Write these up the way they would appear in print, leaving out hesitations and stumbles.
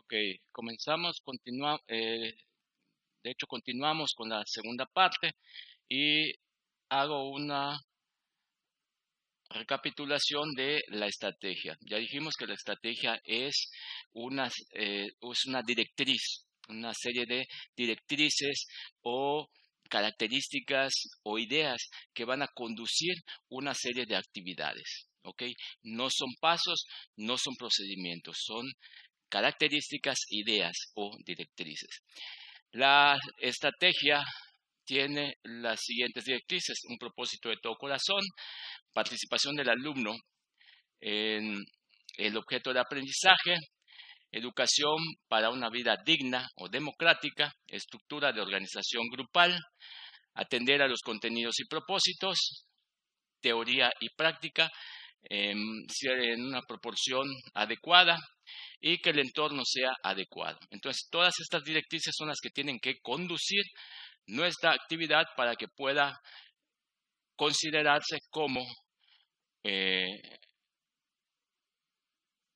Ok, de hecho continuamos con la segunda parte y hago una recapitulación de la estrategia. Ya dijimos que la estrategia es una directriz, una serie de directrices o características o ideas que van a conducir una serie de actividades. ¿Ok? No son pasos, no son procedimientos, son características, ideas o directrices. La estrategia tiene las siguientes directrices: un propósito de todo corazón, participación del alumno en el objeto de aprendizaje, educación para una vida digna o democrática, estructura de organización grupal, atender a los contenidos y propósitos, teoría y práctica en una proporción adecuada, y que el entorno sea adecuado. Entonces, todas estas directrices son las que tienen que conducir nuestra actividad para que pueda considerarse como eh,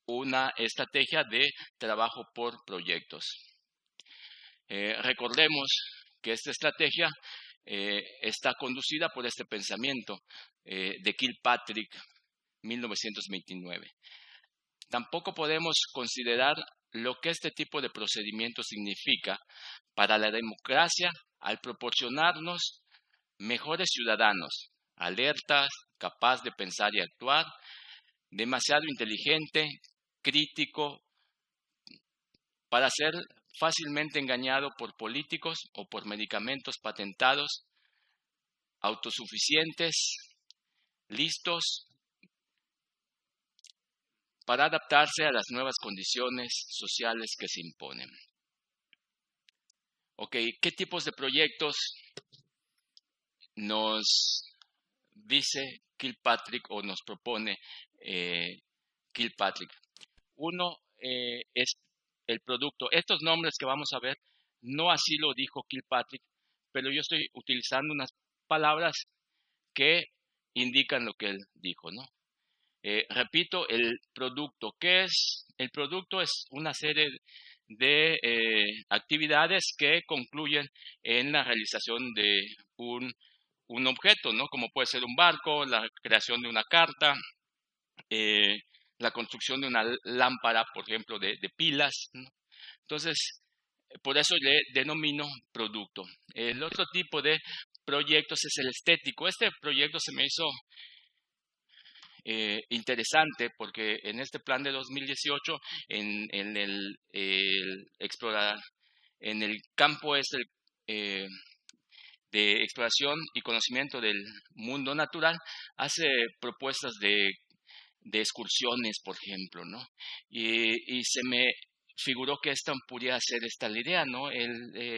una estrategia de trabajo por proyectos. Recordemos que esta estrategia está conducida por este pensamiento de Kilpatrick, 1929. Tampoco podemos considerar lo que este tipo de procedimiento significa para la democracia al proporcionarnos mejores ciudadanos, alertas, capaz de pensar y actuar, demasiado inteligente, crítico, para ser fácilmente engañado por políticos o por medicamentos patentados, autosuficientes, listos para adaptarse a las nuevas condiciones sociales que se imponen. Ok, ¿qué tipos de proyectos nos dice Kilpatrick o nos propone Kilpatrick? Uno es el producto. Estos nombres que vamos a ver, no así lo dijo Kilpatrick, pero yo estoy utilizando unas palabras que indican lo que él dijo, ¿no? Repito, el producto. ¿Qué es? El producto es una serie de actividades que concluyen en la realización de un objeto, ¿no? Como puede ser un barco, la creación de una carta, la construcción de una lámpara, por ejemplo, de pilas, ¿no? Entonces, por eso le denomino producto. El otro tipo de proyectos es el estético. Este proyecto se me hizo interesante porque en este plan de 2018, en en el campo de exploración y conocimiento del mundo natural, hace propuestas de excursiones, por ejemplo, ¿no? Y se me figuró que esta pudiera ser esta la idea, ¿no?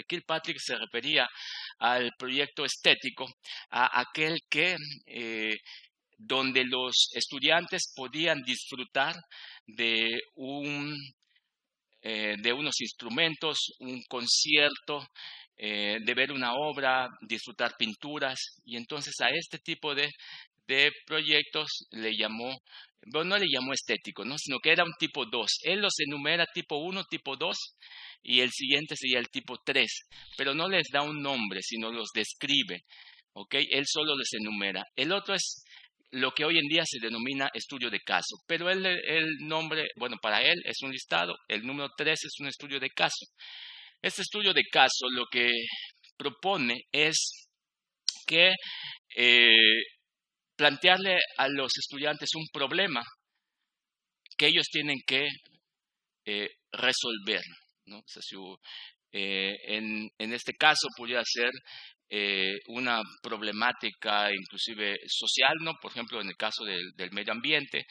Kilpatrick se refería al proyecto estético, a aquel que donde los estudiantes podían disfrutar de de unos instrumentos, un concierto, de ver una obra, disfrutar pinturas. Y entonces a este tipo de proyectos le llamó, bueno, no le llamó estético, ¿no? Sino que era un tipo 2. Él los enumera tipo 1, tipo 2, y el siguiente sería el tipo 3, pero no les da un nombre, sino los describe. ¿Ok? Él solo les enumera. El otro es lo que hoy en día se denomina estudio de caso, pero el nombre, bueno, para él es un listado. El número 3 es un estudio de caso. Este estudio de caso lo que propone es que plantearle a los estudiantes un problema que ellos tienen que resolver, ¿no? O sea, en este caso podría ser una problemática inclusive social, ¿no? Por ejemplo, en el caso del medio ambiente,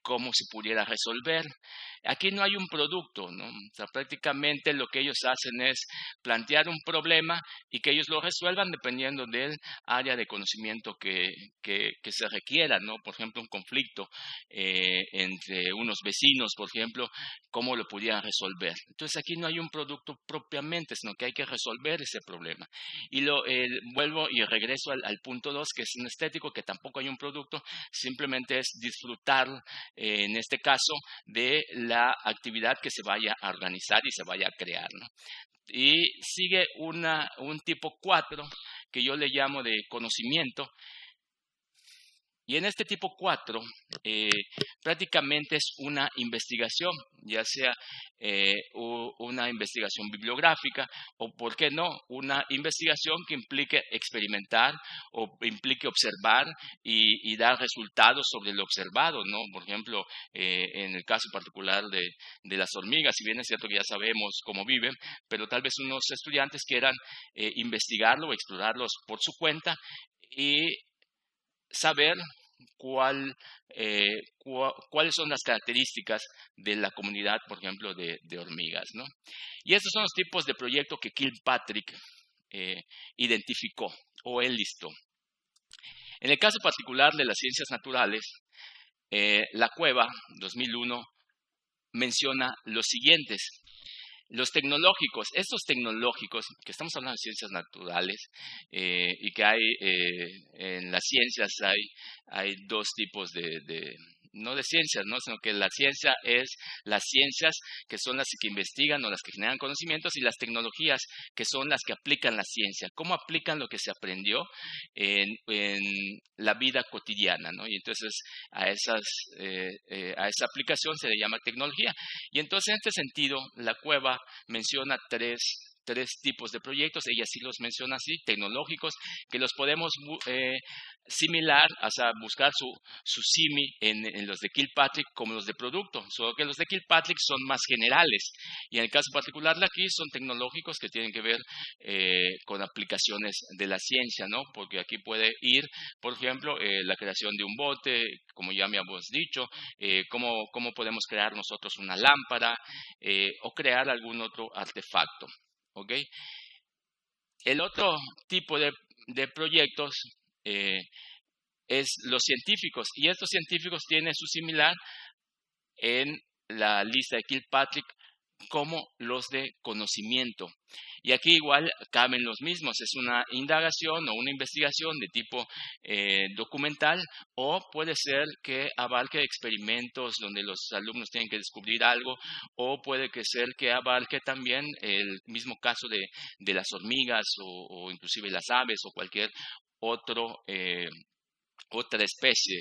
cómo se pudiera resolver. Aquí no hay un producto, ¿no? O sea, prácticamente lo que ellos hacen es plantear un problema y que ellos lo resuelvan dependiendo del área de conocimiento que se requiera, ¿no? Por ejemplo, un conflicto entre unos vecinos, por ejemplo, cómo lo pudieran resolver. Entonces aquí no hay un producto propiamente, sino que hay que resolver ese problema. Y vuelvo y regreso al punto 2, que es un estético, que tampoco hay un producto, simplemente es disfrutar, en este caso, de la actividad que se vaya a organizar y se vaya a crear, ¿no? Y sigue un tipo 4, que yo le llamo de conocimiento. Y en este tipo 4, prácticamente es una investigación, ya sea una investigación bibliográfica o, ¿por qué no?, una investigación que implique experimentar o implique observar y dar resultados sobre lo observado, ¿no? Por ejemplo, en el caso particular de las hormigas, si bien es cierto que ya sabemos cómo viven, pero tal vez unos estudiantes quieran investigarlo o explorarlos por su cuenta y saber cuáles son las características de la comunidad, por ejemplo, de hormigas, ¿no? Y estos son los tipos de proyectos que Kilpatrick identificó o él listó. En el caso particular de las ciencias naturales, la Cueva 2001 menciona los siguientes. Los tecnológicos, estos tecnológicos, que estamos hablando de ciencias naturales, y que hay en las ciencias hay dos tipos no de ciencias, ¿no?, sino que la ciencia es las ciencias que son las que investigan o las que generan conocimientos, y las tecnologías que son las que aplican la ciencia, cómo aplican lo que se aprendió en la vida cotidiana, ¿no? Y entonces a esa aplicación se le llama tecnología. Y entonces, en este sentido, la Cueva menciona tres tipos de proyectos. Ella sí los menciona así, tecnológicos, que los podemos similar, o sea, buscar su simi en los de Kilpatrick como los de producto, solo que los de Kilpatrick son más generales, y en el caso particular de aquí son tecnológicos que tienen que ver con aplicaciones de la ciencia, ¿no? Porque aquí puede ir, por ejemplo, la creación de un bote, como ya me habíamos dicho, cómo podemos crear nosotros una lámpara, o crear algún otro artefacto, ¿ok? El otro tipo de proyectos es los científicos, y estos científicos tienen su similar en la lista de Kilpatrick como los de conocimiento. Y aquí igual caben los mismos, es una indagación o una investigación de tipo documental, o puede ser que abarque experimentos donde los alumnos tienen que descubrir algo, o puede ser que abarque también el mismo caso de las hormigas o inclusive las aves o cualquier otra especie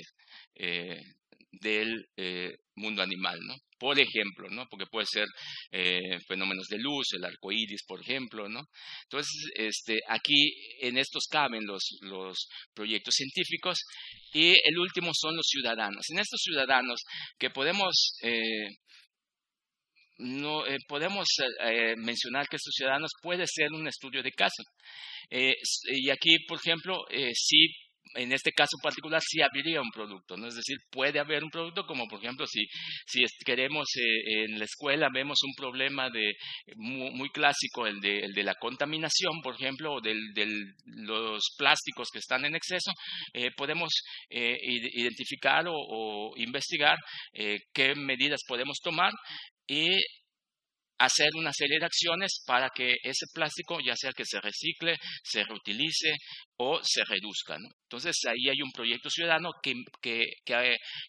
del mundo animal, ¿no? Por ejemplo, ¿no? Porque puede ser fenómenos de luz, el arco iris, por ejemplo, ¿no? Entonces, aquí en estos caben los proyectos científicos, y el último son los ciudadanos. En estos ciudadanos que podemos mencionar que estos ciudadanos puede ser un estudio de caso. Y aquí, por ejemplo, sí, en este caso particular sí habría un producto, ¿no? Es decir, puede haber un producto, como por ejemplo si queremos en la escuela vemos un problema muy clásico, el de la contaminación, por ejemplo, o de los plásticos que están en exceso, podemos identificar o investigar qué medidas podemos tomar y hacer una serie de acciones para que ese plástico, ya sea que se recicle, se reutilice o se reduzca, ¿no? Entonces, ahí hay un proyecto ciudadano que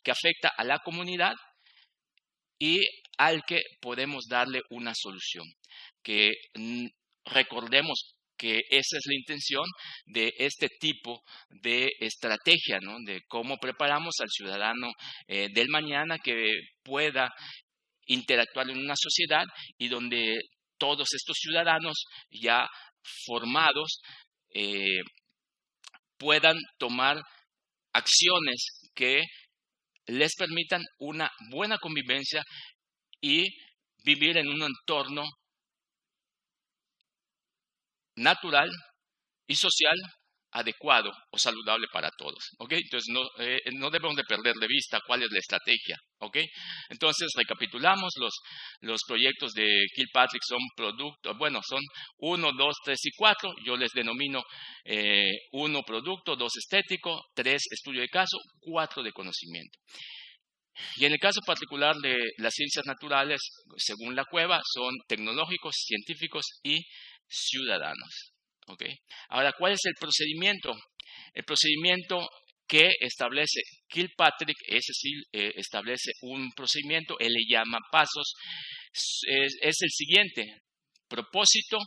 afecta a la comunidad y al que podemos darle una solución. Que recordemos que esa es la intención de este tipo de estrategia, ¿no? De cómo preparamos al ciudadano del mañana que pueda interactuar en una sociedad y donde todos estos ciudadanos ya formados puedan tomar acciones que les permitan una buena convivencia y vivir en un entorno natural y social adecuado o saludable para todos, ¿ok? Entonces, no debemos de perder de vista cuál es la estrategia, ¿ok? Entonces, recapitulamos, los proyectos de Kilpatrick son son 1, 2, 3 y 4, yo les denomino 1 producto, 2 estético, 3 estudio de caso, 4 de conocimiento. Y en el caso particular de las ciencias naturales, según la Cueva, son tecnológicos, científicos y ciudadanos. ¿Ok? Ahora, ¿cuál es el procedimiento? El procedimiento que establece Kilpatrick, ese sí establece un procedimiento, él le llama pasos, es el siguiente: propósito.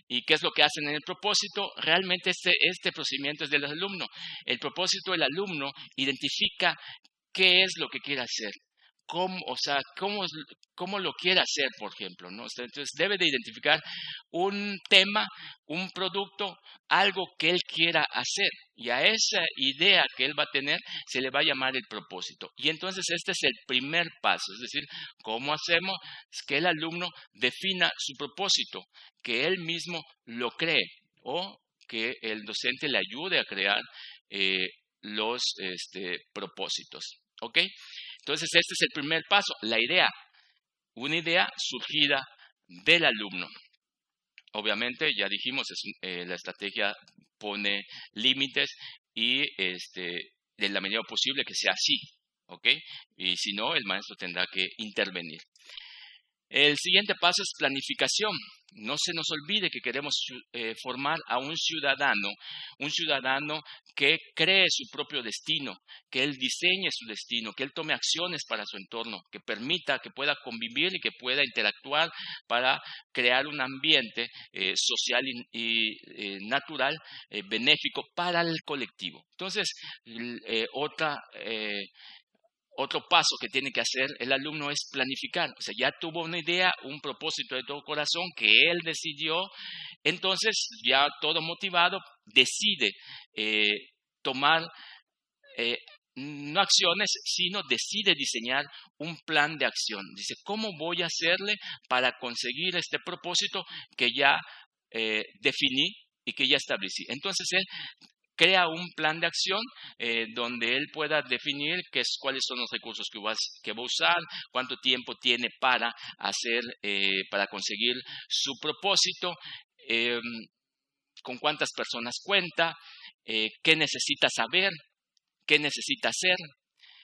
¿Y qué es lo que hacen en el propósito? Realmente este procedimiento es del alumno. El propósito del alumno identifica qué es lo que quiere hacer. Cómo lo quiere hacer, por ejemplo, ¿no? Entonces debe de identificar un tema, un producto, algo que él quiera hacer. Y a esa idea que él va a tener se le va a llamar el propósito. Y entonces este es el primer paso, es decir, ¿cómo hacemos que el alumno defina su propósito? Que él mismo lo cree o que el docente le ayude a crear los propósitos. ¿Ok? Entonces, este es el primer paso, la idea, una idea surgida del alumno. Obviamente, ya dijimos, la estrategia pone límites y de la medida posible que sea así, ¿ok? Y si no, el maestro tendrá que intervenir. El siguiente paso es planificación. No se nos olvide que queremos formar a un ciudadano que cree su propio destino, que él diseñe su destino, que él tome acciones para su entorno, que permita que pueda convivir y que pueda interactuar para crear un ambiente social y natural benéfico para el colectivo. Entonces, otro paso que tiene que hacer el alumno es planificar. O sea, ya tuvo una idea, un propósito de todo corazón que él decidió. Entonces, ya todo motivado, decide tomar no acciones, sino decide diseñar un plan de acción. Dice, ¿cómo voy a hacerle para conseguir este propósito que ya definí y que ya establecí? Entonces, él crea un plan de acción donde él pueda definir cuáles son los recursos que va a usar, cuánto tiempo tiene para para conseguir su propósito, con cuántas personas cuenta, qué necesita saber, qué necesita hacer.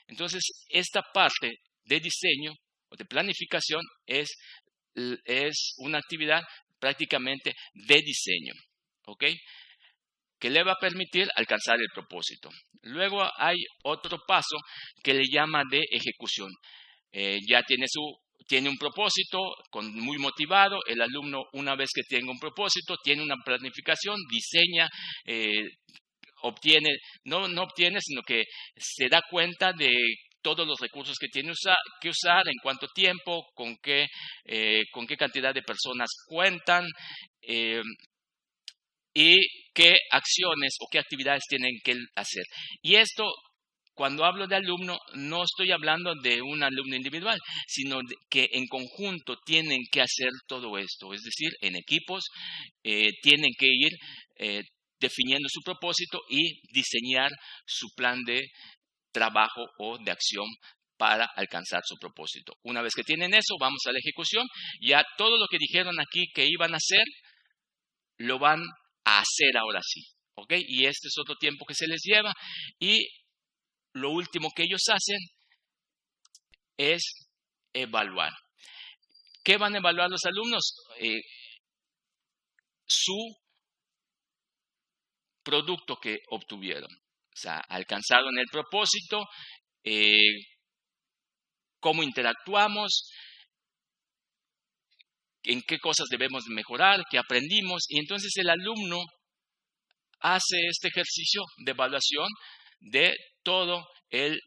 Entonces, esta parte de diseño o de planificación es una actividad prácticamente de diseño, ¿ok? Que le va a permitir alcanzar el propósito. Luego hay otro paso que le llama de ejecución. Ya tiene un propósito, muy motivado. El alumno, una vez que tenga un propósito, tiene una planificación, diseña, no obtiene, sino que se da cuenta de todos los recursos que tiene que usar, en cuánto tiempo, con qué cantidad de personas cuentan, y qué acciones o qué actividades tienen que hacer. Y esto, cuando hablo de alumno, no estoy hablando de un alumno individual, sino que en conjunto tienen que hacer todo esto. Es decir, en equipos tienen que ir definiendo su propósito y diseñar su plan de trabajo o de acción para alcanzar su propósito. Una vez que tienen eso, vamos a la ejecución. Ya todo lo que dijeron aquí que iban a hacer, lo van a hacer ahora sí, ¿ok? Y este es otro tiempo que se les lleva. Y lo último que ellos hacen es evaluar. ¿Qué van a evaluar los alumnos? Su producto que obtuvieron. O sea, alcanzaron el propósito, cómo interactuamos, en qué cosas debemos mejorar, qué aprendimos. Y entonces el alumno hace este ejercicio de evaluación de todo el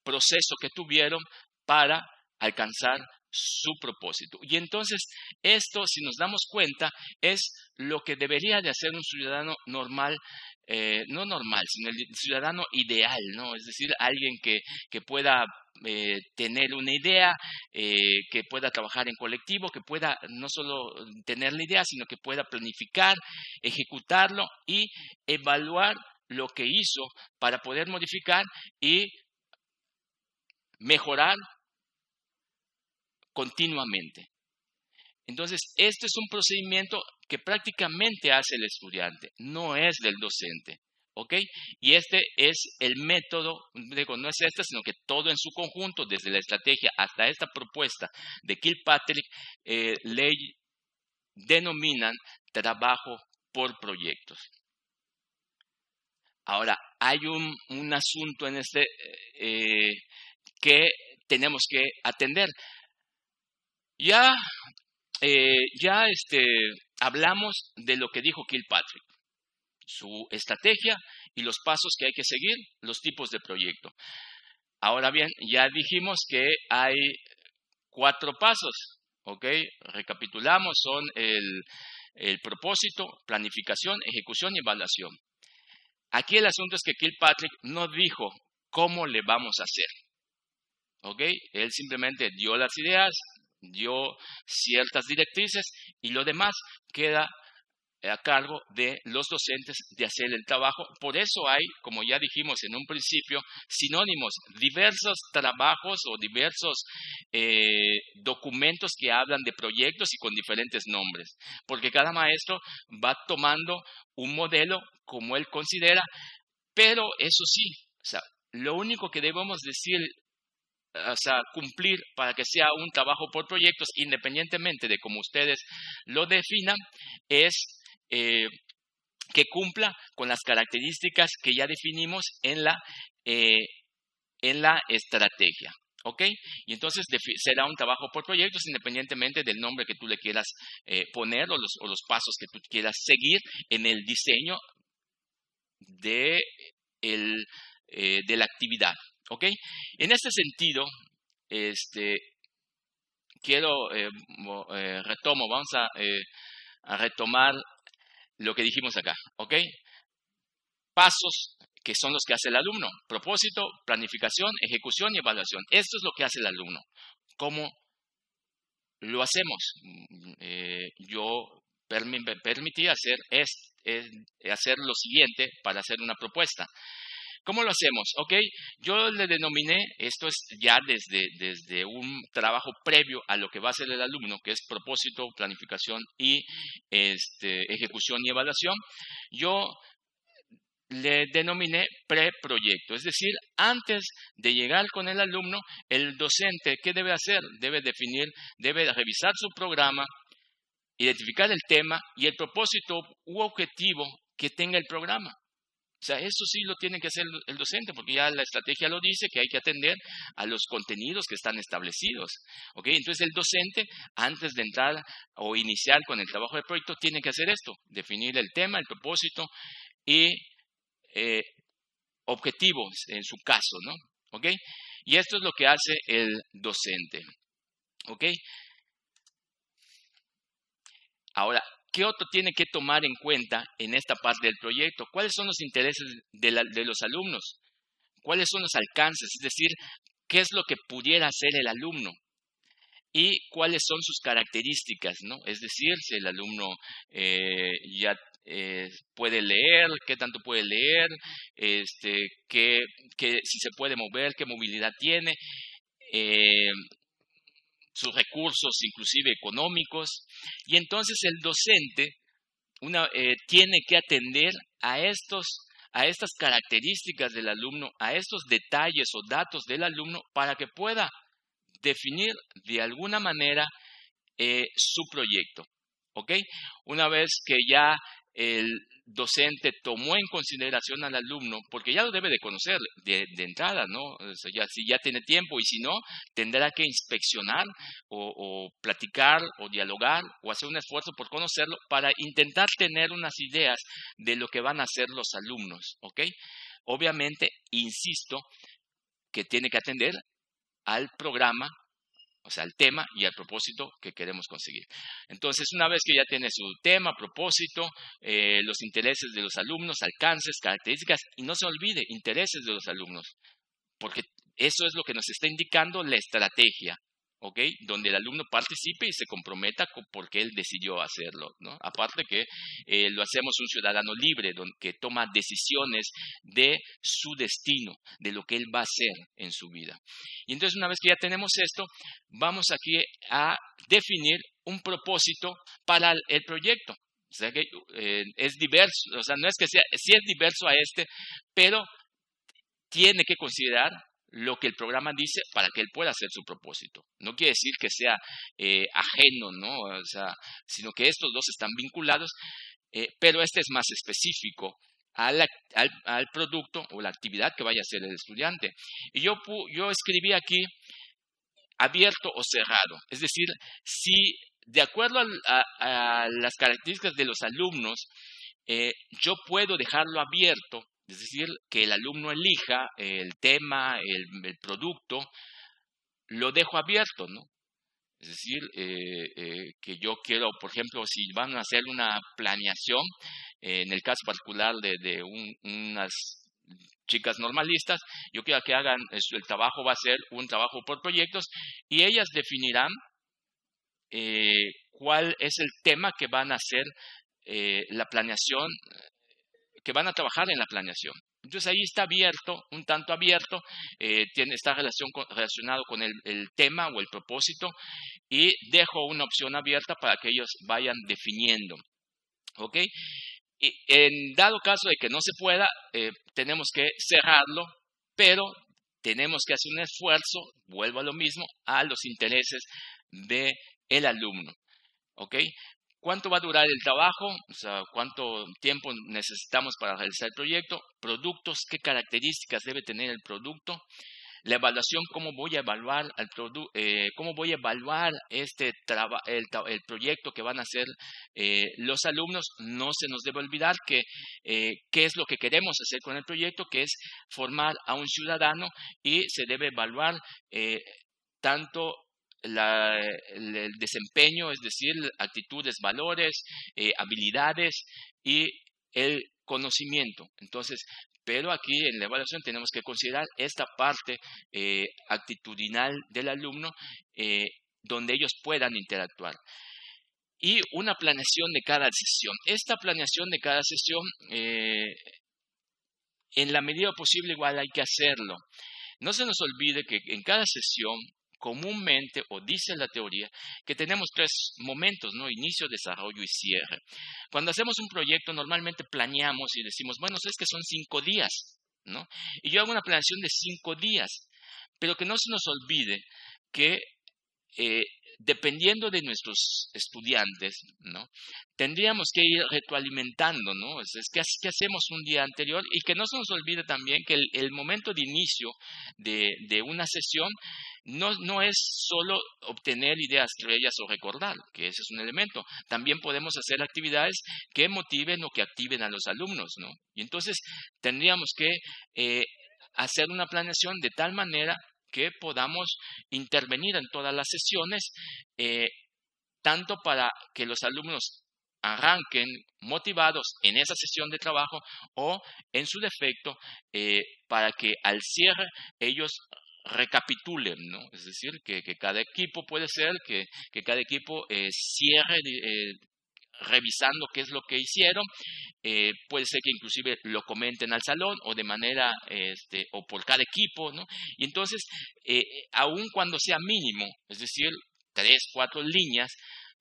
proceso que tuvieron para alcanzar su propósito. Y entonces esto, si nos damos cuenta, es lo que debería de hacer un ciudadano normal, no normal, sino el ciudadano ideal, ¿no? Es decir, alguien que pueda tener una idea, que pueda trabajar en colectivo, que pueda no solo tener la idea, sino que pueda planificar, ejecutarlo y evaluar lo que hizo para poder modificar y mejorar continuamente. Entonces, este es un procedimiento que prácticamente hace el estudiante, no es del docente, ¿ok? Y este es el método, no es sino que todo en su conjunto, desde la estrategia hasta esta propuesta de Kilpatrick, le denominan trabajo por proyectos. Ahora, hay un asunto en que tenemos que atender. Ya hablamos de lo que dijo Kilpatrick, su estrategia y los pasos que hay que seguir, los tipos de proyecto. Ahora bien, ya dijimos que hay 4 pasos, ¿ok? Recapitulamos, son el propósito, planificación, ejecución y evaluación. Aquí el asunto es que Kilpatrick no dijo cómo le vamos a hacer, ¿ok? Él simplemente dio las ideas, dio ciertas directrices y lo demás queda a cargo de los docentes de hacer el trabajo. Por eso hay, como ya dijimos en un principio, sinónimos, diversos trabajos o diversos documentos que hablan de proyectos y con diferentes nombres, porque cada maestro va tomando un modelo como él considera, pero eso sí, o sea, lo único que debemos decir, o sea, cumplir para que sea un trabajo por proyectos, independientemente de cómo ustedes lo definan, es que cumpla con las características que ya definimos en la estrategia. ¿Ok? Y entonces será un trabajo por proyectos independientemente del nombre que tú le quieras poner o los pasos que tú quieras seguir en el diseño de la actividad. ¿Ok? En este sentido, vamos a retomar lo que dijimos acá, ¿ok? Pasos que son los que hace el alumno. Propósito, planificación, ejecución y evaluación. Esto es lo que hace el alumno. ¿Cómo lo hacemos? Yo me permití hacer lo siguiente para hacer una propuesta. ¿Cómo lo hacemos? ¿Ok? Yo le denominé, esto es ya desde un trabajo previo a lo que va a hacer el alumno, que es propósito, planificación y ejecución y evaluación. Yo le denominé preproyecto, es decir, antes de llegar con el alumno, el docente, ¿qué debe hacer? Debe revisar su programa, identificar el tema y el propósito u objetivo que tenga el programa. O sea, eso sí lo tiene que hacer el docente, porque ya la estrategia lo dice, que hay que atender a los contenidos que están establecidos. ¿Ok? Entonces el docente, antes de entrar o iniciar con el trabajo del proyecto, tiene que hacer esto, definir el tema, el propósito y objetivos en su caso, ¿no? ¿Ok? Y esto es lo que hace el docente. ¿Ok? Ahora, ¿qué otro tiene que tomar en cuenta en esta parte del proyecto? ¿Cuáles son los intereses de los alumnos? ¿Cuáles son los alcances? Es decir, ¿qué es lo que pudiera hacer el alumno? ¿Y cuáles son sus características? ¿No? Es decir, si el alumno ya puede leer, qué tanto puede leer, si se puede mover, qué movilidad tiene, sus recursos inclusive económicos. Y entonces el docente tiene que atender a estas características del alumno, a estos detalles o datos del alumno para que pueda definir de alguna manera su proyecto. ¿Ok? Una vez que ya el docente tomó en consideración al alumno, porque ya lo debe de conocer de entrada, ¿no? O sea, si ya tiene tiempo y si no, tendrá que inspeccionar o platicar o dialogar o hacer un esfuerzo por conocerlo para intentar tener unas ideas de lo que van a hacer los alumnos, ¿ok? Obviamente, insisto, que tiene que atender al programa, o sea, al tema y al propósito que queremos conseguir. Entonces, una vez que ya tiene su tema, propósito, los intereses de los alumnos, alcances, características, y no se olvide, intereses de los alumnos, porque eso es lo que nos está indicando la estrategia, ¿ok? Donde el alumno participe y se comprometa porque él decidió hacerlo, ¿no? Aparte que lo hacemos un ciudadano libre, que toma decisiones de su destino, de lo que él va a hacer en su vida. Y entonces una vez que ya tenemos esto, vamos aquí a definir un propósito para el proyecto. O sea que es diverso, o sea, no es que sí es diverso a pero tiene que considerar lo que el programa dice para que él pueda hacer su propósito. No quiere decir que sea ajeno, ¿no? O sea, sino que estos dos están vinculados pero este es más específico al producto o la actividad que vaya a hacer el estudiante. Y yo escribí aquí abierto o cerrado, es decir, si de acuerdo a las características de los alumnos, yo puedo dejarlo abierto, es decir, que el alumno elija el tema, el producto, lo dejo abierto, ¿no? Es decir, que yo quiero, por ejemplo, si van a hacer una planeación, en el caso particular de unas chicas normalistas, yo quiero que hagan, el trabajo va a ser un trabajo por proyectos y ellas definirán cuál es el tema que van a hacer la planeación, que van a trabajar en la planeación. Entonces ahí está abierto, un tanto abierto, está relacionado con el tema o el propósito y dejo una opción abierta para que ellos vayan definiendo. ¿Ok? Y en dado caso de que no se pueda, tenemos que cerrarlo, pero tenemos que hacer un esfuerzo, vuelvo a lo mismo, a los intereses del alumno. ¿Ok? ¿Cuánto va a durar el trabajo? O sea, ¿cuánto tiempo necesitamos para realizar el proyecto? Productos, ¿qué características debe tener el producto? La evaluación, ¿cómo voy a evaluar cómo voy a evaluar el proyecto que van a hacer los alumnos? No se nos debe olvidar que qué es lo que queremos hacer con el proyecto, que es formar a un ciudadano y se debe evaluar tanto el desempeño, es decir, actitudes, valores, habilidades y el conocimiento. Entonces, pero aquí en la evaluación tenemos que considerar esta parte actitudinal del alumno donde ellos puedan interactuar. Y una planeación de cada sesión. Esta planeación de cada sesión, en la medida posible igual hay que hacerlo. No se nos olvide que en cada sesión, comúnmente, o dice la teoría, que tenemos 3 momentos, ¿no? Inicio, desarrollo y cierre. Cuando hacemos un proyecto, normalmente planeamos y decimos, bueno, es que son 5 días, ¿no? Y yo hago una planeación de 5 días, pero que no se nos olvide que dependiendo de nuestros estudiantes, ¿no? Tendríamos que ir retroalimentando, ¿no? ¿Qué hacemos un día anterior? Y que no se nos olvide también que el momento de inicio de una sesión no es solo obtener ideas estrellas o recordar, que ese es un elemento. También podemos hacer actividades que motiven o que activen a los alumnos, ¿no? Y entonces tendríamos que hacer una planeación de tal manera que podamos intervenir en todas las sesiones, tanto para que los alumnos arranquen motivados en esa sesión de trabajo o, en su defecto, para que al cierre ellos recapitulen, ¿no? Es decir, que cada equipo puede ser que cada equipo cierre revisando qué es lo que hicieron, puede ser que inclusive lo comenten al salón o de manera, o por cada equipo, ¿no? Y entonces, aun cuando sea mínimo, es decir, 3, 4 líneas,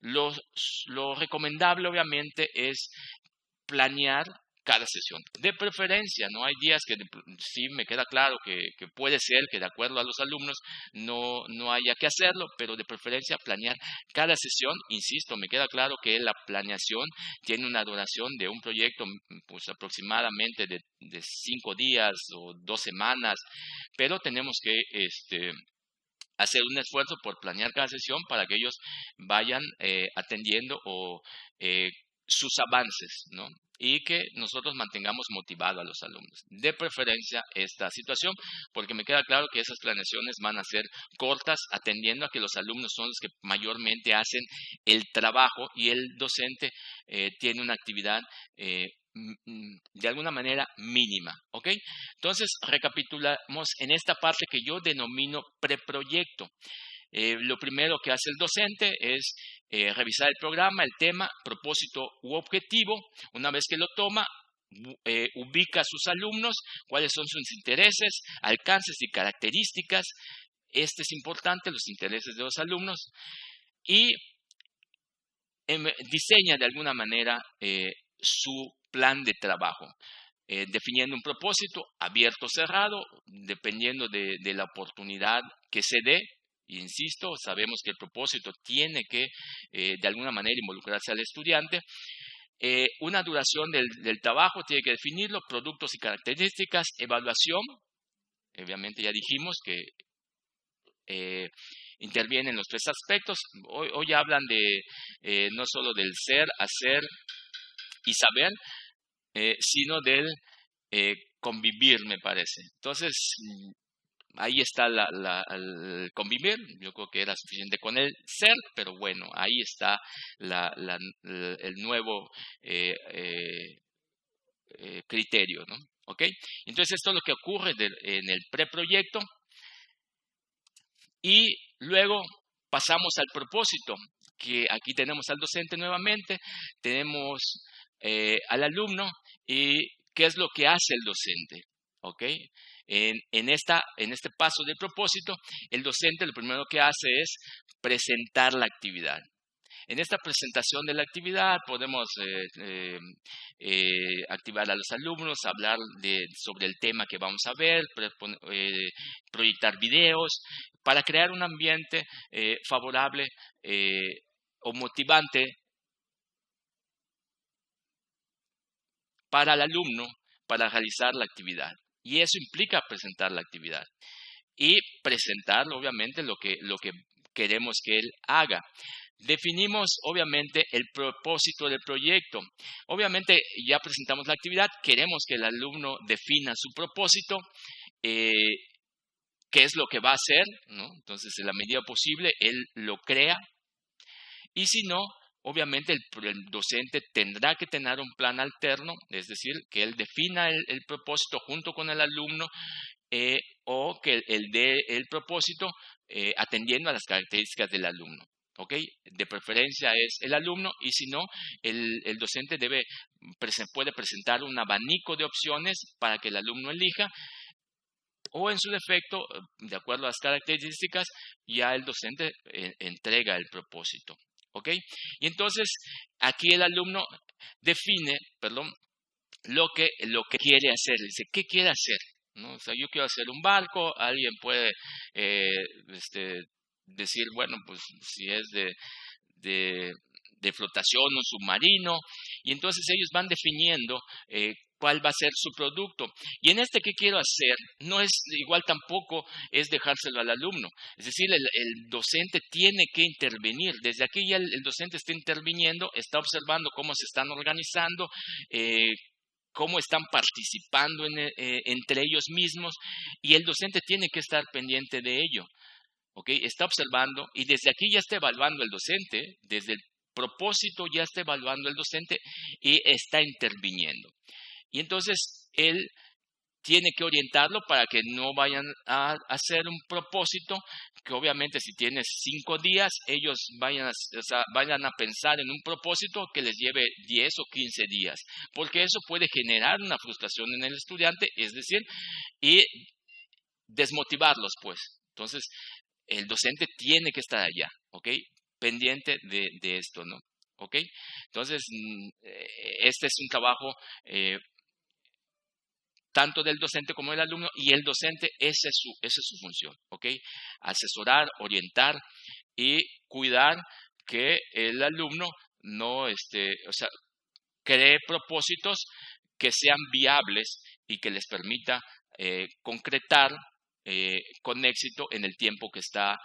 lo recomendable obviamente es planear cada sesión. De preferencia, ¿no? Hay días que sí me queda claro que puede ser que de acuerdo a los alumnos no haya que hacerlo, pero de preferencia planear cada sesión. Insisto, me queda claro que la planeación tiene una duración de un proyecto pues aproximadamente de 5 días o 2 semanas, pero tenemos que hacer un esfuerzo por planear cada sesión para que ellos vayan atendiendo sus avances, ¿no? Y que nosotros mantengamos motivados a los alumnos. De preferencia esta situación, porque me queda claro que esas planeaciones van a ser cortas, atendiendo a que los alumnos son los que mayormente hacen el trabajo y el docente tiene una actividad de alguna manera mínima, ¿ok? Entonces, recapitulamos en esta parte que yo denomino preproyecto. Lo primero que hace el docente es revisar el programa, el tema, propósito u objetivo. Una vez que lo toma, ubica a sus alumnos, cuáles son sus intereses, alcances y características. Este es importante, los intereses de los alumnos. Y diseña de alguna manera su plan de trabajo. Definiendo un propósito abierto o cerrado, dependiendo de la oportunidad que se dé. Insisto, sabemos que el propósito tiene que de alguna manera involucrarse al estudiante Una duración del trabajo tiene que definirlo, productos y características, evaluación. Obviamente ya dijimos que intervienen los 3 aspectos. Hoy hablan de no solo del ser, hacer y saber, sino del convivir, me parece. Entonces, ahí está el convivir. Yo creo que era suficiente con el ser, pero bueno, ahí está el nuevo criterio, ¿no? ¿Ok? Entonces, esto es lo que ocurre en el preproyecto. Y luego pasamos al propósito, que aquí tenemos al docente nuevamente, tenemos al alumno y qué es lo que hace el docente. ¿Ok? En este paso de propósito, el docente lo primero que hace es presentar la actividad. En esta presentación de la actividad podemos activar a los alumnos, hablar sobre el tema que vamos a ver, proyectar videos, para crear un ambiente favorable o motivante para el alumno para realizar la actividad. Y eso implica presentar la actividad y presentarlo, obviamente, lo que queremos que él haga. Definimos, obviamente, el propósito del proyecto. Obviamente, ya presentamos la actividad, queremos que el alumno defina su propósito, qué es lo que va a hacer, ¿no? Entonces, en la medida posible, él lo crea. Y si no, obviamente, el docente tendrá que tener un plan alterno, es decir, que él defina el propósito junto con el alumno, o que él dé el propósito atendiendo a las características del alumno. ¿Ok? De preferencia es el alumno, y si no, el docente puede presentar un abanico de opciones para que el alumno elija, o en su defecto, de acuerdo a las características, ya el docente entrega el propósito. ¿Ok? Y entonces, aquí el alumno define, lo que quiere hacer. Dice, ¿qué quiere hacer? ¿No? O sea, yo quiero hacer un barco, alguien puede decir, bueno, pues si es de flotación, un submarino, y entonces ellos van definiendo cuál va a ser su producto. Y en ¿qué quiero hacer? No es igual, tampoco es dejárselo al alumno. Es decir, el docente tiene que intervenir. Desde aquí ya el docente está interviniendo, está observando cómo se están organizando, cómo están participando entre ellos mismos, y el docente tiene que estar pendiente de ello. ¿Ok? Está observando, y desde aquí ya está evaluando el docente, desde el propósito ya está evaluando el docente y está interviniendo. Y entonces él tiene que orientarlo para que no vayan a hacer un propósito que, obviamente, si tienes 5 días, ellos vayan a pensar en un propósito que les lleve 10 o 15 días, porque eso puede generar una frustración en el estudiante, es decir, y desmotivarlos, pues. Entonces, el docente tiene que estar allá, ¿ok? Pendiente de esto, ¿no? ¿Ok? Entonces, este es un trabajo tanto del docente como del alumno, y el docente, esa es su función, ¿ok? Asesorar, orientar y cuidar que el alumno no, cree propósitos que sean viables y que les permita concretar con éxito en el tiempo que está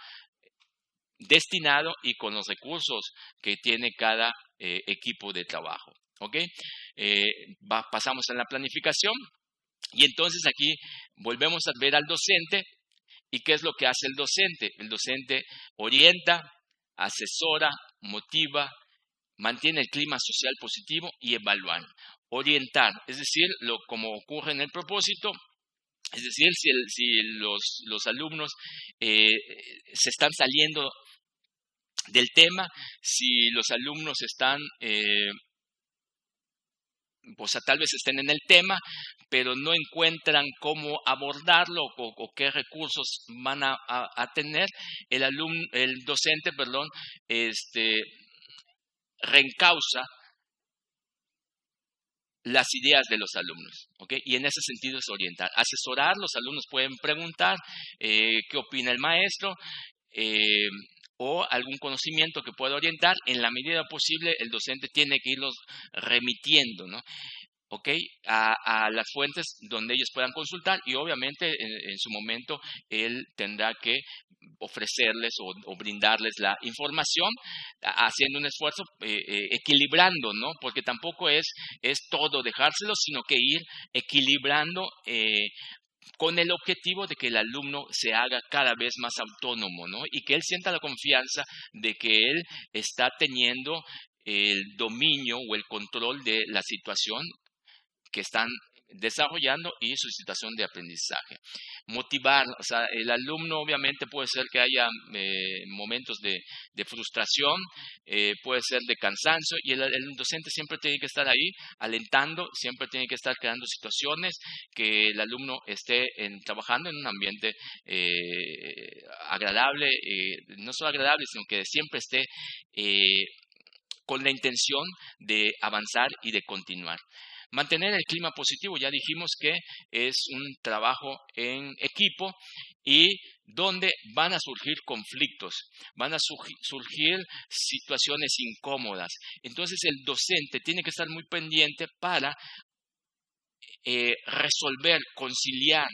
destinado y con los recursos que tiene cada equipo de trabajo. ¿Ok? Pasamos a la planificación, y entonces aquí volvemos a ver al docente. ¿Y qué es lo que hace el docente? El docente orienta, asesora, motiva, mantiene el clima social positivo y evaluar. Orientar, es decir, como ocurre en el propósito. Es decir, si los alumnos se están saliendo del tema, si los alumnos están, pues tal vez estén en el tema, pero no encuentran cómo abordarlo o qué recursos van a tener, el docente, reencausa las ideas de los alumnos, ¿ok? Y en ese sentido es orientar, asesorar. Los alumnos pueden preguntar qué opina el maestro, o algún conocimiento que pueda orientar, en la medida posible el docente tiene que irlos remitiendo, ¿no? ¿Ok? A las fuentes donde ellos puedan consultar, y obviamente en su momento él tendrá que ofrecerles o brindarles la información, haciendo un esfuerzo, equilibrando, ¿no? Porque tampoco es todo dejárselo, sino que ir equilibrando, con el objetivo de que el alumno se haga cada vez más autónomo, ¿no? Y que él sienta la confianza de que él está teniendo el dominio o el control de la situación que están desarrollando y su situación de aprendizaje. Motivar, o sea, el alumno obviamente puede ser que haya momentos de frustración, puede ser de cansancio, y el docente siempre tiene que estar ahí alentando, siempre tiene que estar creando situaciones que el alumno esté trabajando en un ambiente agradable, no solo agradable, sino que siempre esté con la intención de avanzar y de continuar. Mantener el clima positivo, ya dijimos que es un trabajo en equipo y donde van a surgir conflictos, van a surgir situaciones incómodas. Entonces el docente tiene que estar muy pendiente para resolver, conciliar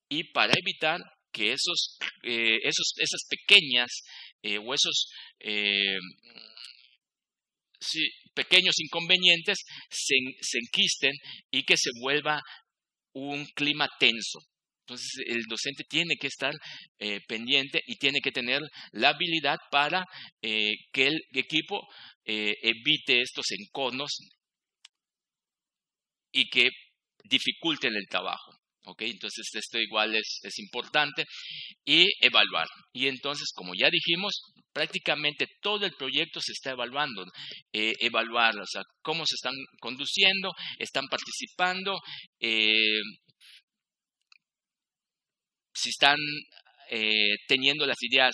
y para evitar que esas pequeñas o esos pequeños inconvenientes se enquisten y que se vuelva un clima tenso. Entonces el docente tiene que estar pendiente y tiene que tener la habilidad para que el equipo evite estos enconos y que dificulten el trabajo. ¿Okay? Entonces esto igual es importante, y evaluar. Y entonces, como ya dijimos, prácticamente todo el proyecto se está evaluando. Evaluar, o sea, cómo se están conduciendo, están participando, si están teniendo las ideas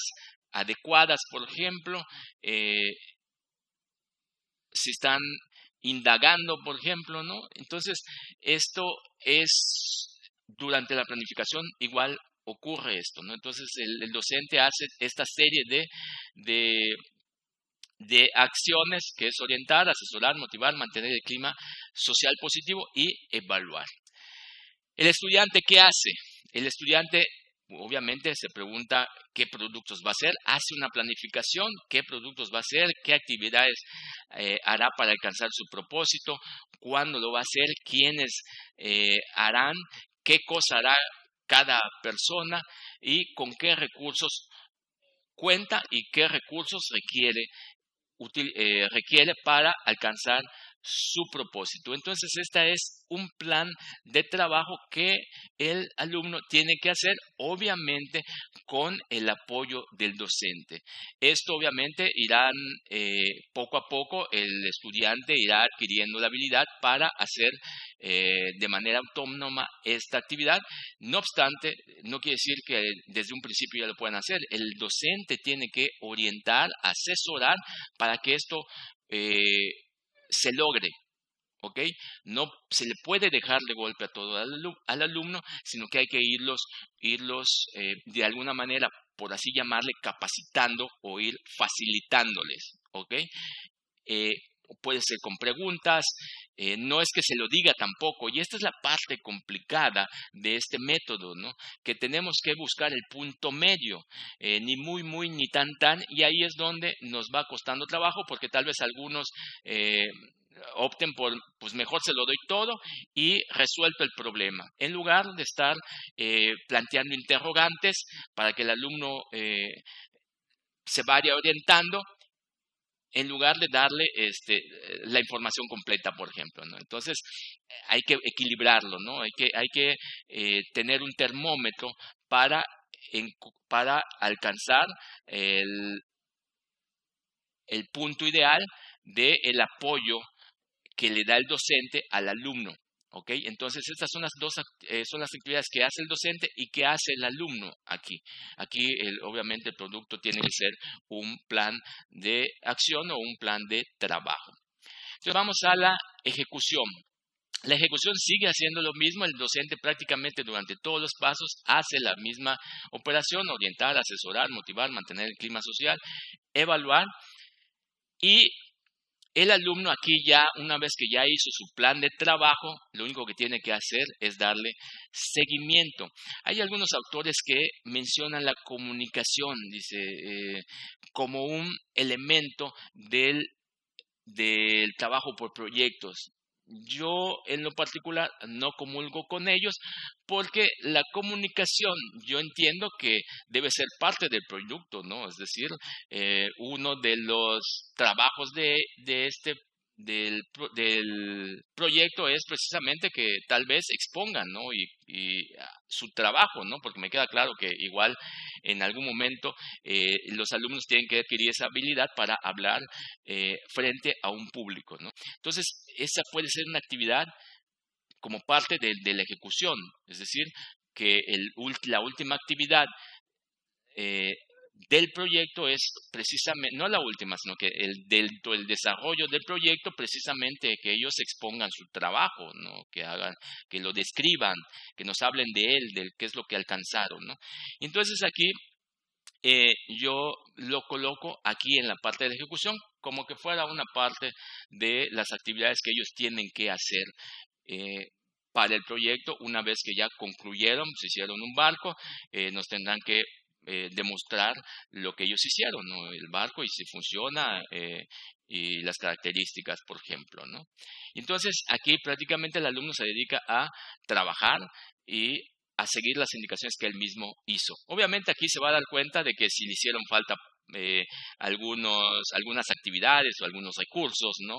adecuadas, por ejemplo, si están indagando, por ejemplo, ¿no? Entonces, esto es durante la planificación igual ocurre esto, ¿no? Entonces el docente hace esta serie de acciones, que es orientar, asesorar, motivar, mantener el clima social positivo y evaluar. ¿El estudiante qué hace? El estudiante obviamente se pregunta qué productos va a hacer, hace una planificación, qué productos va a hacer, qué actividades hará para alcanzar su propósito, cuándo lo va a hacer, quiénes harán, qué cosa hará cada persona y con qué recursos cuenta y qué recursos requiere para alcanzar su propósito. Entonces, este es un plan de trabajo que el alumno tiene que hacer, obviamente, con el apoyo del docente. Esto, obviamente, irán poco a poco, el estudiante irá adquiriendo la habilidad para hacer de manera autónoma esta actividad. No obstante, no quiere decir que desde un principio ya lo puedan hacer. El docente tiene que orientar, asesorar para que esto se logre, ¿ok? No se le puede dejar de golpe a todo al alumno, sino que hay que irlos de alguna manera, por así llamarle, capacitando o ir facilitándoles, ¿ok? Puede ser con preguntas, no es que se lo diga tampoco, y esta es la parte complicada de este método, ¿no? Que tenemos que buscar el punto medio, ni muy, muy, ni tan, tan, y ahí es donde nos va costando trabajo, porque tal vez algunos opten por, pues mejor se lo doy todo y resuelto el problema, en lugar de estar planteando interrogantes para que el alumno se vaya orientando, en lugar de darle la información completa, por ejemplo, ¿no? Entonces, hay que equilibrarlo, ¿no? Hay que tener un termómetro para alcanzar el punto ideal del apoyo que le da el docente al alumno. ¿Ok? Entonces, estas son son las actividades que hace el docente y que hace el alumno aquí. Aquí, obviamente, el producto tiene que ser un plan de acción o un plan de trabajo. Entonces, vamos a la ejecución. La ejecución sigue haciendo lo mismo, el docente prácticamente durante todos los pasos hace la misma operación: orientar, asesorar, motivar, mantener el clima social, evaluar, y el alumno aquí ya, una vez que ya hizo su plan de trabajo, lo único que tiene que hacer es darle seguimiento. Hay algunos autores que mencionan la comunicación, dice, como un elemento del trabajo por proyectos. Yo en lo particular no comulgo con ellos, porque la comunicación yo entiendo que debe ser parte del producto, ¿no? Es decir, uno de los trabajos del proyecto es precisamente que tal vez expongan, ¿no? Y su trabajo, ¿no? Porque me queda claro que igual en algún momento los alumnos tienen que adquirir esa habilidad para hablar frente a un público, ¿no? Entonces, esa puede ser una actividad como parte de la ejecución, es decir, que la última actividad eh, del proyecto es precisamente, no la última, sino que dentro del desarrollo del proyecto, precisamente que ellos expongan su trabajo, ¿no? Que lo describan, que nos hablen de él, de qué es lo que alcanzaron, ¿no? Entonces aquí yo lo coloco aquí en la parte de ejecución, como que fuera una parte de las actividades que ellos tienen que hacer eh, para el proyecto. Una vez que ya concluyeron, se hicieron un barco, nos tendrán que demostrar lo que ellos hicieron, ¿no? El barco, y si funciona, y las características, por ejemplo, ¿no? Entonces, aquí prácticamente el alumno se dedica a trabajar y a seguir las indicaciones que él mismo hizo. Obviamente aquí se va a dar cuenta de que si le hicieron falta eh, algunas actividades o algunos recursos, ¿no?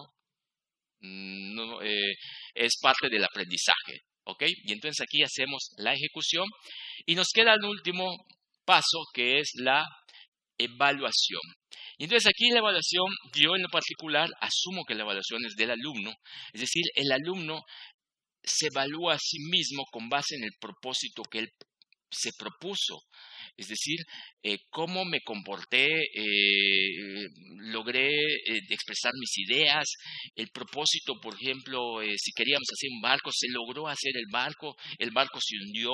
No, es parte del aprendizaje, ¿ok? Y entonces aquí hacemos la ejecución y nos queda el último paso, que es la evaluación. Y entonces aquí la evaluación, yo en lo particular asumo que la evaluación es del alumno, es decir, el alumno se evalúa a sí mismo con base en el propósito que él se propuso. Es decir, cómo me comporté, logré expresar mis ideas, el propósito, por ejemplo, si queríamos hacer un barco, se logró hacer el barco se hundió,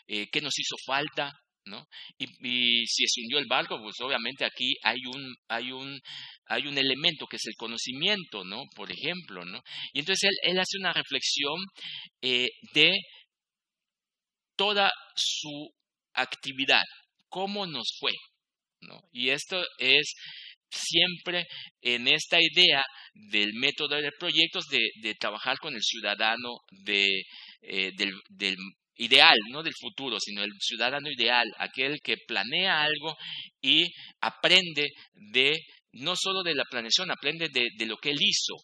qué nos hizo falta, ¿no? Y si se hundió el barco, pues obviamente aquí hay un elemento que es el conocimiento, ¿no? Por ejemplo, ¿no? Y entonces él hace una reflexión de toda su actividad, cómo nos fue, ¿no? Y esto es siempre en esta idea del método de proyectos, de trabajar con el ciudadano del ideal, no del futuro, sino el ciudadano ideal, aquel que planea algo y aprende no solo de la planeación, aprende de lo que él hizo,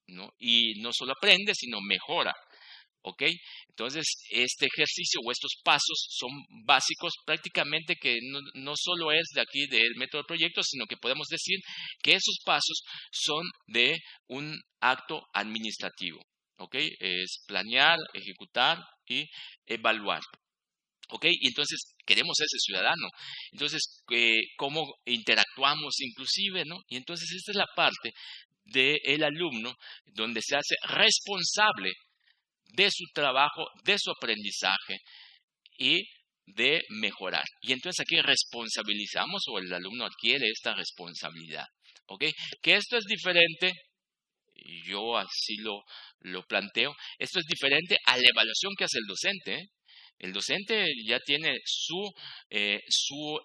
¿no? Y no solo aprende, sino mejora. ¿Ok? Entonces, este ejercicio o estos pasos son básicos, prácticamente que no solo es de aquí del método de proyectos, sino que podemos decir que esos pasos son de un acto administrativo. ¿Ok? Es planear, ejecutar y evaluar. ¿Ok? Y entonces queremos ese ciudadano. Entonces, ¿cómo interactuamos inclusive, ¿no? Y entonces esta es la parte del alumno donde se hace responsable de su trabajo, de su aprendizaje y de mejorar. Y entonces aquí responsabilizamos, o el alumno adquiere esta responsabilidad. ¿Ok? Que esto es diferente, y yo así lo planteo, esto es diferente a la evaluación que hace el docente, ¿eh? El docente ya tiene su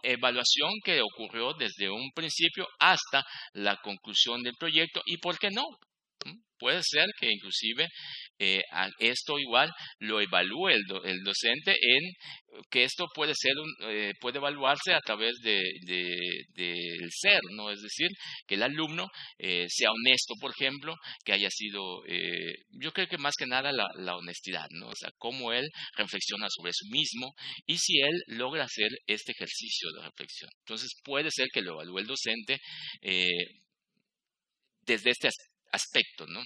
evaluación que ocurrió desde un principio hasta la conclusión del proyecto. ¿Y por qué no? Puede ser que inclusive esto igual lo evalúe el docente, en que esto puede evaluarse a través del ser, ¿no? Es decir, que el alumno sea honesto, por ejemplo, que haya sido, yo creo que más que nada la honestidad, ¿no? O sea, cómo él reflexiona sobre sí mismo y si él logra hacer este ejercicio de reflexión. Entonces puede ser que lo evalúe el docente desde este aspecto, ¿no?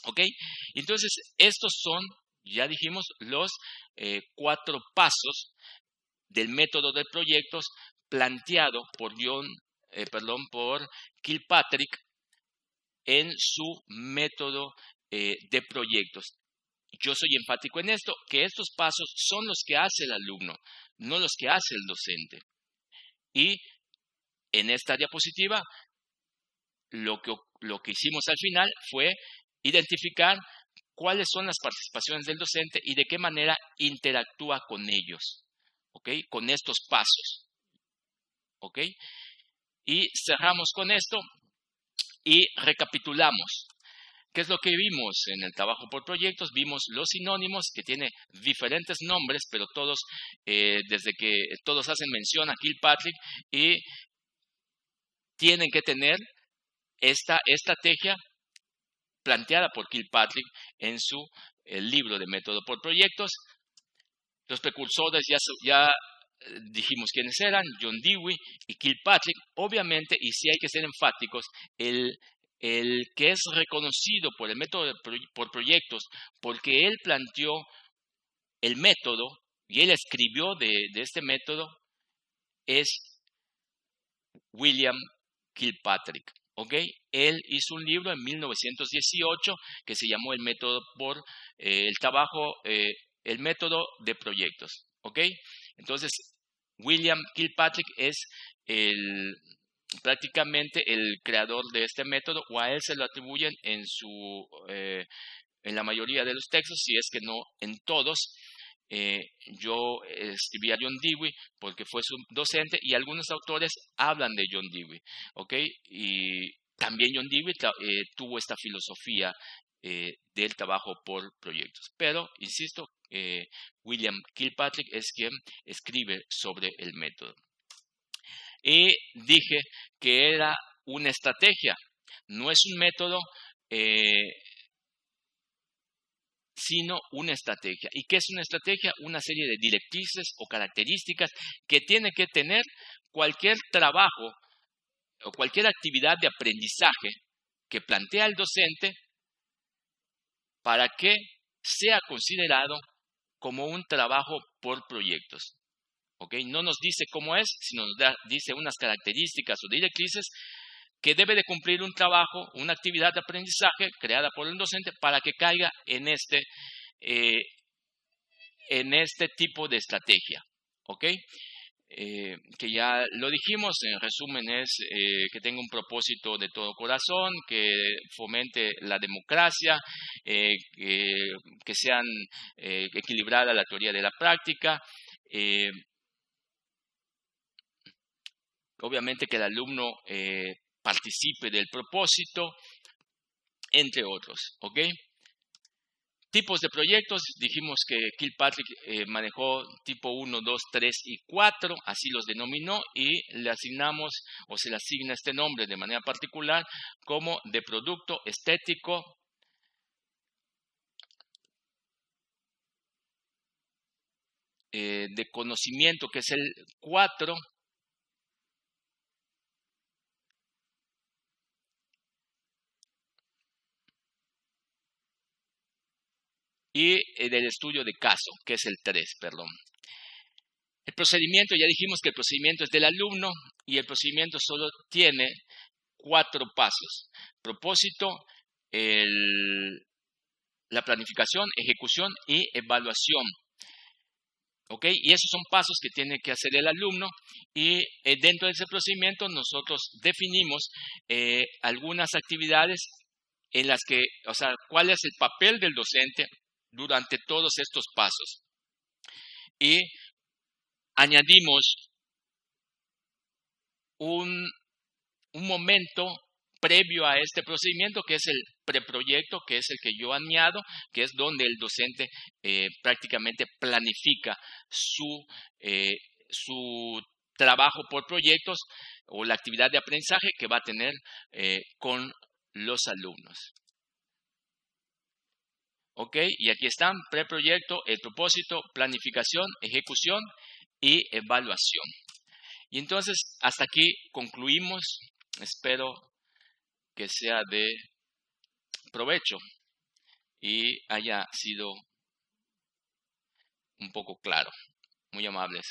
¿Ok? Entonces, estos son, ya dijimos, los 4 pasos del método de proyectos planteado por por Kilpatrick en su método de proyectos. Yo soy enfático en esto, que estos pasos son los que hace el alumno, no los que hace el docente. Y en esta diapositiva, lo que hicimos al final fue identificar cuáles son las participaciones del docente y de qué manera interactúa con ellos, ¿ok? Con estos pasos, ¿ok? Y cerramos con esto y recapitulamos. ¿Qué es lo que vimos en el trabajo por proyectos? Vimos los sinónimos, que tiene diferentes nombres, pero todos, desde que todos hacen mención a Kilpatrick, y tienen que tener esta estrategia planteada por Kilpatrick en su libro de método por proyectos. Los precursores ya dijimos quiénes eran, John Dewey y Kilpatrick. Obviamente, y sí hay que ser enfáticos, el que es reconocido por el método por proyectos, porque él planteó el método y él escribió de este método, es William Kilpatrick. ¿Ok? Él hizo un libro en 1918 que se llamó el método por el trabajo, el método de proyectos. ¿Ok? Entonces, William Kilpatrick es prácticamente el creador de este método, o a él se lo atribuyen en la mayoría de los textos, si es que no en todos. Yo escribí a John Dewey porque fue su docente, y algunos autores hablan de John Dewey, ¿ok? Y también John Dewey tuvo esta filosofía del trabajo por proyectos. Pero, insisto, William Kilpatrick es quien escribe sobre el método. Y dije que era una estrategia, no es un método, sino una estrategia. ¿Y qué es una estrategia? Una serie de directrices o características que tiene que tener cualquier trabajo o cualquier actividad de aprendizaje que plantea el docente para que sea considerado como un trabajo por proyectos. ¿Okay? No nos dice cómo es, sino nos dice unas características o directrices que debe de cumplir un trabajo, una actividad de aprendizaje creada por el docente para que caiga en este tipo de estrategia. ¿Ok? Que ya lo dijimos, en resumen es que tenga un propósito de todo corazón, que fomente la democracia, que sean equilibrada la teoría de la práctica, obviamente que el alumno participe del propósito, entre otros, ¿ok? Tipos de proyectos, dijimos que Kilpatrick manejó tipo 1, 2, 3 y 4, así los denominó, y le asignamos o se le asigna este nombre de manera particular como de producto estético, de conocimiento, que es el 4, y del estudio de caso, que es el 3, perdón. El procedimiento, ya dijimos que el procedimiento es del alumno, y el procedimiento solo tiene 4 pasos: propósito, la planificación, ejecución y evaluación. ¿Ok? Y esos son pasos que tiene que hacer el alumno, y dentro de ese procedimiento nosotros definimos algunas actividades en las que, o sea, cuál es el papel del docente durante todos estos pasos. Y añadimos un momento previo a este procedimiento, que es el preproyecto, que es el que yo añado, que es donde el docente prácticamente planifica su trabajo por proyectos o la actividad de aprendizaje que va a tener con los alumnos. ¿Ok? Y aquí están: preproyecto, el propósito, planificación, ejecución y evaluación. Y entonces, hasta aquí concluimos. Espero que sea de provecho y haya sido un poco claro. Muy amables.